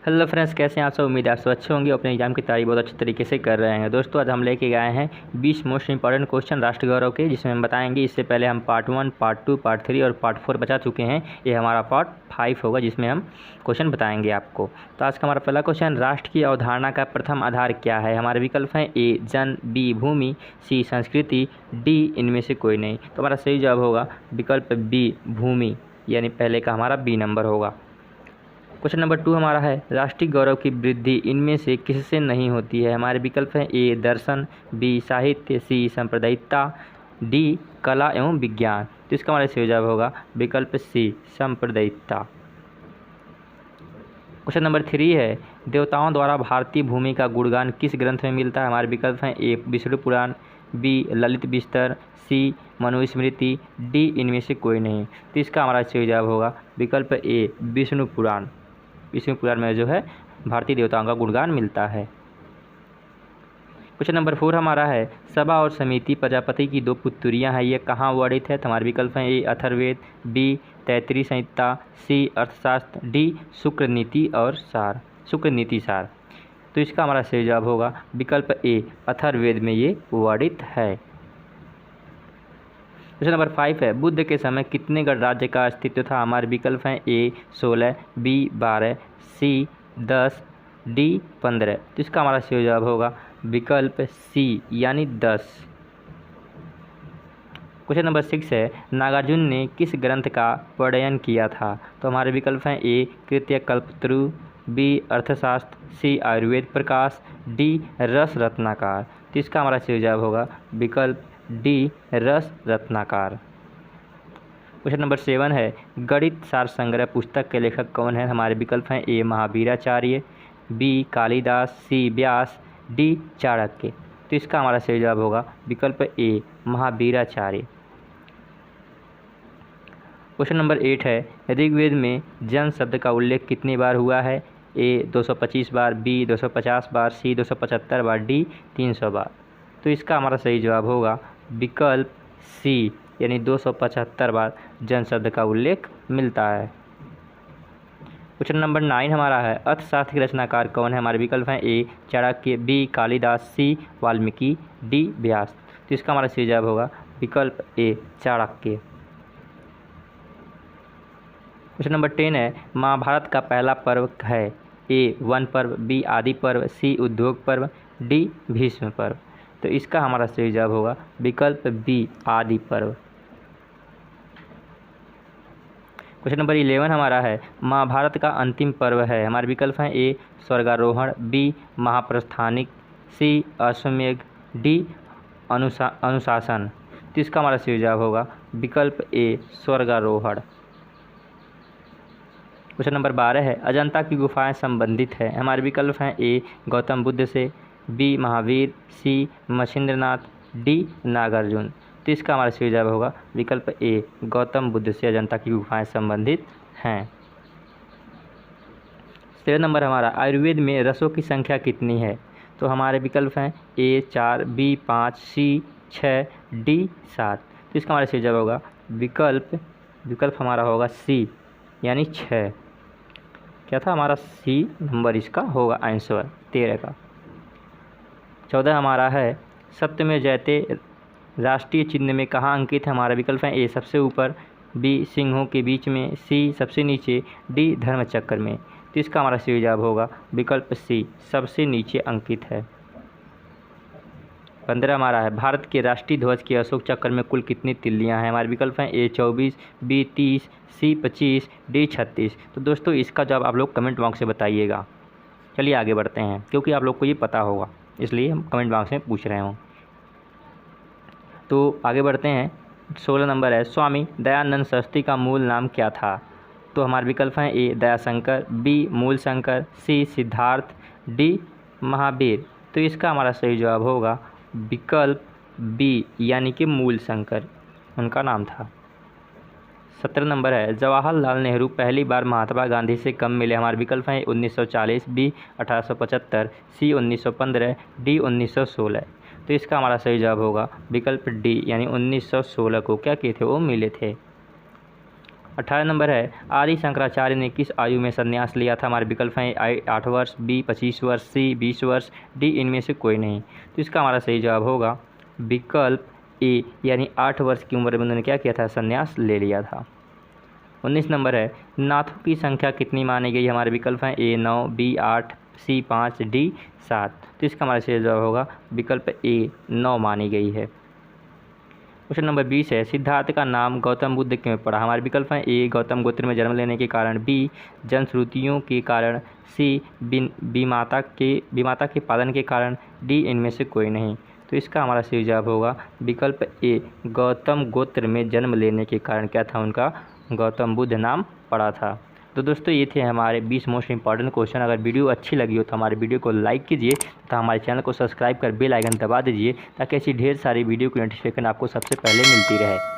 Hello friends, कैसे हैं आप सब। उम्मीद है आप सब अच्छे होंगे, अपने एग्जाम की तैयारी बहुत अच्छे तरीके से कर रहे हैं। दोस्तों आज हम लेके गए हैं 20 मोस्ट इंपॉर्टेंट क्वेश्चन राष्ट्र गौरव के, जिसमें हम बताएंगे। इससे पहले हम पार्ट 1, पार्ट 2, पार्ट 3 और पार्ट 4 बचा चुके हैं। ये हमारा पार्ट 5 होगा, जिसमें हम क्वेश्चन बताएंगे आपको। तो आज का हमारा पहला क्वेश्चन, राष्ट्र की अवधारणा का प्रथम आधार क्या है। हमारे विकल्प हैं ए जन, बी भूमि, सी संस्कृति, डी इनमें से कोई नहीं। तो हमारा सही जवाब होगा विकल्प बी भूमि, यानी पहले का हमारा बी नंबर होगा। क्वेश्चन नंबर 2 हमारा है, राष्ट्रीय गौरव की वृद्धि इनमें से किससे नहीं होती है। हमारे विकल्प हैं ए दर्शन, बी साहित्य, सी सांप्रदायिकता, डी कला एवं विज्ञान। तो इसका हमारा सही जवाब होगा विकल्प सी सांप्रदायिकता। क्वेश्चन नंबर 3 है, देवताओं द्वारा भारतीय भूमि का गुणगान किस ग्रंथ में मिलता है। हमारे विकल्प हैं ए विष्णु पुराण, बी ललित बिस्तर, सी मनुस्मृति, डी इनमें से कोई नहीं। तो इसका हमारा सही जवाब होगा विकल्प ए विष्णु पुराण। विष्णु पुराण में जो है भारतीय देवताओं का गुणगान मिलता है। क्वेश्चन नंबर 4 हमारा है, सभा और समिति प्रजापति की 2 पुत्रियां हैं, ये कहाँ वर्णित है। तो हमारे विकल्प हैं ए अथर्ववेद, बी तैत्तिरीय संहिता, सी अर्थशास्त्र, डी शुक्र नीति और सार, शुक्र नीति सार। तो इसका हमारा सही जवाब होगा विकल्प ए अथर्ववेद में ये वर्णित है। क्वेश्चन नंबर 5 है, बुद्ध के समय कितने गणराज्य का अस्तित्व था। हमारे विकल्प हैं ए 16, बी 12, सी 10, डी 15। तो इसका हमारा सही जवाब होगा विकल्प सी यानी 10। क्वेश्चन नंबर 6 है, नागार्जुन ने किस ग्रंथ का प्रणयन किया था। तो हमारे विकल्प हैं ए कृत्यकल्पतरु, बी अर्थशास्त्र, सी आयुर्वेद प्रकाश, डी रस रत्नाकर। तो इसका हमारा सही जवाब होगा विकल्प डी रस रत्नाकर। क्वेश्चन नंबर 7 है, गणित सार संग्रह पुस्तक के लेखक कौन है। हमारे विकल्प हैं ए महावीराचार्य, बी कालिदास, सी व्यास, डी चाणक्य। तो इसका हमारा सही जवाब होगा विकल्प ए महावीराचार्य। क्वेश्चन नंबर 8 है, ऋग्वेद में जन शब्द का उल्लेख कितनी बार हुआ है। ए 225 बार, बी 250 बार, सी 275 बार, डी 300 बार। तो इसका हमारा सही जवाब होगा विकल्प सी यानी 275 बार जन शब्द का उल्लेख मिलता है। क्वेश्चन नंबर 9 हमारा है, अर्थशास्त्र के रचनाकार कौन है। हमारे विकल्प हैं ए चाणक्य, बी कालिदास, सी वाल्मीकि, डी व्यास। तो इसका हमारा सही जवाब होगा विकल्प ए चाणक्य। क्वेश्चन नंबर 10 है, महाभारत का पहला पर्व है। ए वन पर्व, बी आदि पर्व, सी उद्योग पर्व, डी भीष्म पर्व। तो इसका हमारा सही जवाब होगा विकल्प बी आदि पर्व। क्वेश्चन नंबर 11 हमारा है, महाभारत का अंतिम पर्व है। हमारे विकल्प हैं ए स्वर्गारोहण, बी महाप्रस्थानिक, सी अश्वमेध, डी अनुशासन। तो इसका हमारा सही जवाब होगा विकल्प ए स्वर्गारोहण। क्वेश्चन नंबर 12 है, अजंता की गुफाएं संबंधित है। हमारे विकल्प हैं ए गौतम बुद्ध से, बी महावीर, सी मछिंद्रनाथ, डी नागार्जुन। तो इसका हमारा सही जवाब होगा विकल्प ए गौतम बुद्ध से अजंता की गुफाएं संबंधित हैं। 13 नंबर हमारा, आयुर्वेद में रसों की संख्या कितनी है। तो हमारे विकल्प हैं ए 4, बी 5, सी 6, डी 7। तो इसका हमारा सही जवाब होगा विकल्प हमारा होगा सी यानी 6। क्या था हमारा सी नंबर इसका होगा आंसर 13 का। 14 हमारा है, सत्यमेव जयते राष्ट्रीय चिन्ह में कहाँ अंकित है। हमारा विकल्प है ए सबसे ऊपर, बी सिंहों के बीच में, सी सबसे नीचे, डी धर्मचक्र में। तो इसका हमारा सही जवाब होगा विकल्प सी सबसे नीचे अंकित है। 15 हमारा है, भारत के राष्ट्रीय ध्वज के अशोक चक्र में कुल कितनी तिल्लियाँ हैं। हमारे विकल्प हैं ए 24, बी 30, सी 25, डी 36। तो दोस्तों इसका जवाब आप लोग कमेंट बॉक्स से बताइएगा। चलिए आगे बढ़ते हैं, क्योंकि आप लोग को ये पता होगा इसलिए हम कमेंट बॉक्स में पूछ रहे हूँ। तो आगे बढ़ते हैं। 16 नंबर है, स्वामी दयानंद सरस्वती का मूल नाम क्या था। तो हमारे विकल्प हैं ए दयाशंकर, बी मूलशंकर, सी सिद्धार्थ, डी महावीर। तो इसका हमारा सही जवाब होगा विकल्प बी यानी कि मूलशंकर उनका नाम था। 17 नंबर है, जवाहरलाल नेहरू पहली बार महात्मा गांधी से कब मिले। हमारे विकल्प हैं 1940, बी 1875, सी 1915, डी 1916। तो इसका हमारा सही जवाब होगा विकल्प डी यानी 1916 को क्या किए थे वो मिले थे। 18 नंबर है आदि शंकराचार्य ने किस आयु में संन्यास लिया था। हमारे विकल्प हैं 8 वर्ष, बी 25 वर्ष, सी 20 वर्ष, डी इनमें से कोई नहीं। तो इसका हमारा सही जवाब होगा विकल्प ए, यानी 8 वर्ष की उम्र में उन्होंने क्या किया था, संन्यास ले लिया था। 19 नंबर है नाथों की संख्या कितनी मानी गई। हमारे विकल्प हैं ए 9, बी 8, सी 5, डी 7। तो इसका हमारा सही जवाब होगा विकल्प ए 9 मानी गई है। क्वेश्चन नंबर 20 है सिद्धार्थ का नाम गौतम बुद्ध क्यों पड़ा। हमारे विकल्प हैं ए गौतम गोत्र में जन्म लेने के कारण, बी जनश्रुतियों के कारण, सी बीमाता के पालन के कारण, डी इनमें से कोई नहीं। तो इसका हमारा सही जवाब होगा विकल्प ए गौतम गोत्र में जन्म लेने के कारण क्या था, उनका गौतम बुद्ध नाम पड़ा था। तो दोस्तों ये थे हमारे 20 मोस्ट इंपॉर्टेंट क्वेश्चन। अगर वीडियो अच्छी लगी हो तो हमारे वीडियो को लाइक कीजिए तथा हमारे चैनल को सब्सक्राइब कर बेल आइकन दबा दीजिए ताकि ऐसी ढेर सारी वीडियो की नोटिफिकेशन आपको सबसे पहले मिलती रहे।